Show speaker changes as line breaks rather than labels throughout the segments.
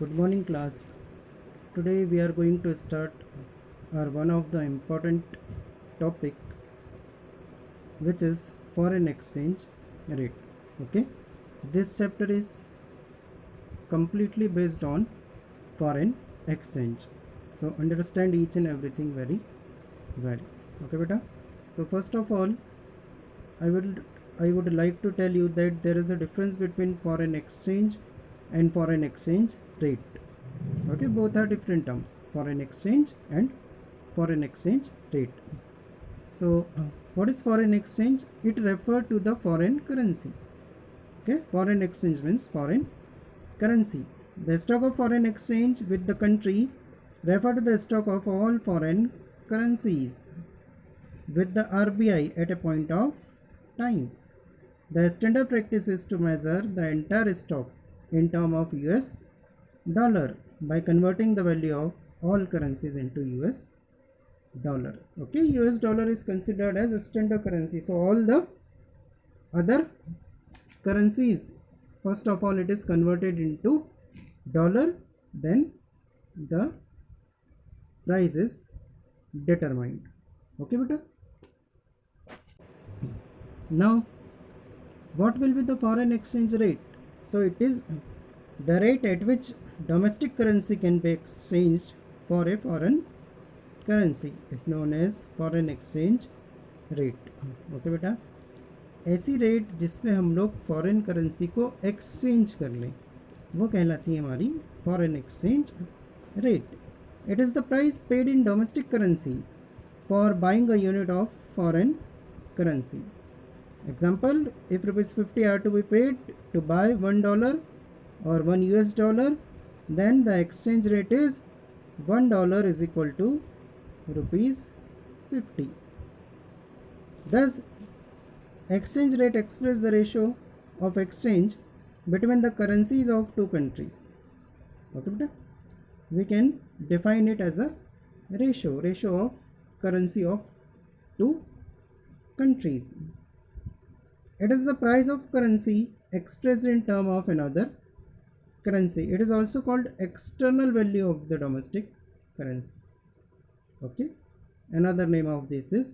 Good morning, class. Today we are going to start our one of the important topic, which is foreign exchange rate. Okay, this chapter is completely based on foreign exchange. So understand each and everything very well. Okay, beta. So first of all, I would like to tell you that there is a difference between foreign exchange and foreign exchange rate. Okay, both are different terms, foreign exchange and foreign exchange rate. So what is foreign exchange? It refers to the foreign currency. Okay, foreign exchange means foreign currency. The stock of foreign exchange with the country refer to the stock of all foreign currencies with the RBI at a point of time. The standard practice is to measure the entire stock in terms of US dollar by converting the value of all currencies into US dollar. Okay, US dollar is considered as a standard currency. So all the other currencies, first of all, it is converted into dollar, then the price is determined. Okay, beta. Now, what will be the foreign exchange rate? So it is the rate at which domestic currency can be exchanged for a foreign currency is known as foreign exchange rate. Okay बेटा, ऐसी rate जिसमें हम लोग foreign currency को exchange कर लें वो कहलाती है हमारी foreign exchange rate. It is the price paid in domestic currency for buying a unit of foreign currency. Example, if rupees 50 are to be paid to buy $1 or $1, then the exchange rate is $1 is equal to rupees 50. Thus, exchange rate expresses the ratio of exchange between the currencies of two countries. Okay, we can define it as a ratio of currency of two countries. It is the price of currency expressed in term of another currency. It is also called external value of the domestic currency. Okay, another name of this is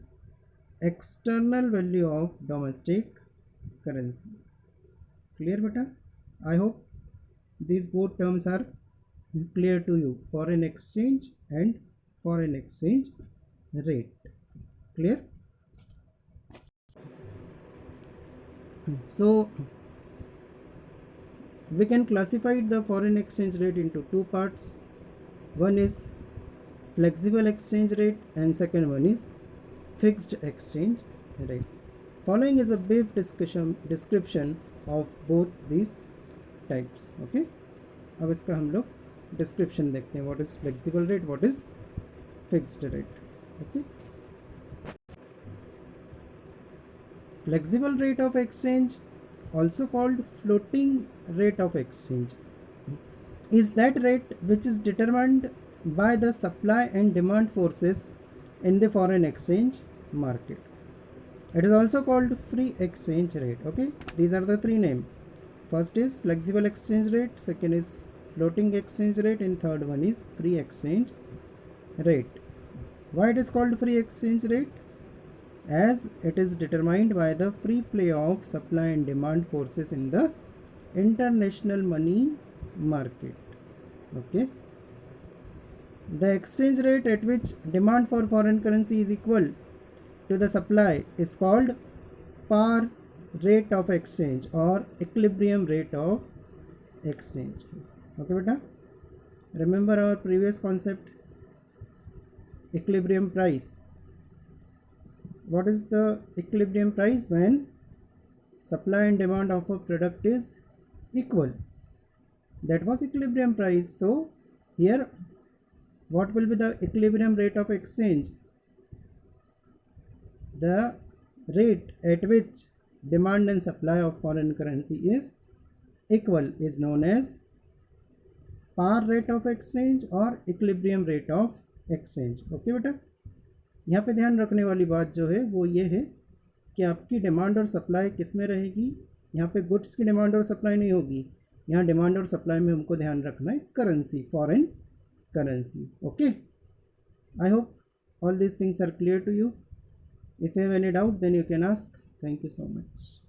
external value of domestic currency. Clear beta? I hope these both terms are clear to you, foreign exchange and foreign exchange rate. Clear? So we can classify the foreign exchange rate into two parts. One is flexible exchange rate and second one is fixed exchange rate. Following is a brief description of both these types. Okay, अब इसका हम लोग description देखते हैं. What is flexible rate, what is fixed rate. Okay, flexible rate of exchange, also called floating rate of exchange, is that rate which is determined by the supply and demand forces in the foreign exchange market. It is also called free exchange rate. Okay, these are the three names. First is flexible exchange rate, second is floating exchange rate, and third one is free exchange rate. Why it is called free exchange rate? As it is determined by the free play of supply and demand forces in the international money market. Okay, the exchange rate at which demand for foreign currency is equal to the supply is called par rate of exchange or equilibrium rate of exchange. Okay beta, remember our previous concept, equilibrium price. What is the equilibrium price? When supply and demand of a product is equal. That was equilibrium price. So here what will be the equilibrium rate of exchange? The rate at which demand and supply of foreign currency is equal is known as par rate of exchange or equilibrium rate of exchange. Okay बेटा, यहाँ पे ध्यान रखने वाली बात जो है वो ये है कि आपकी डिमांड और सप्लाई किस में रहेगी. यहाँ पे गुड्स की डिमांड और सप्लाई नहीं होगी, यहाँ डिमांड और सप्लाई में हमको ध्यान रखना है currency, foreign currency. Okay, I hope all these things are clear to you. If you have any doubt, then you can ask. Thank you so much.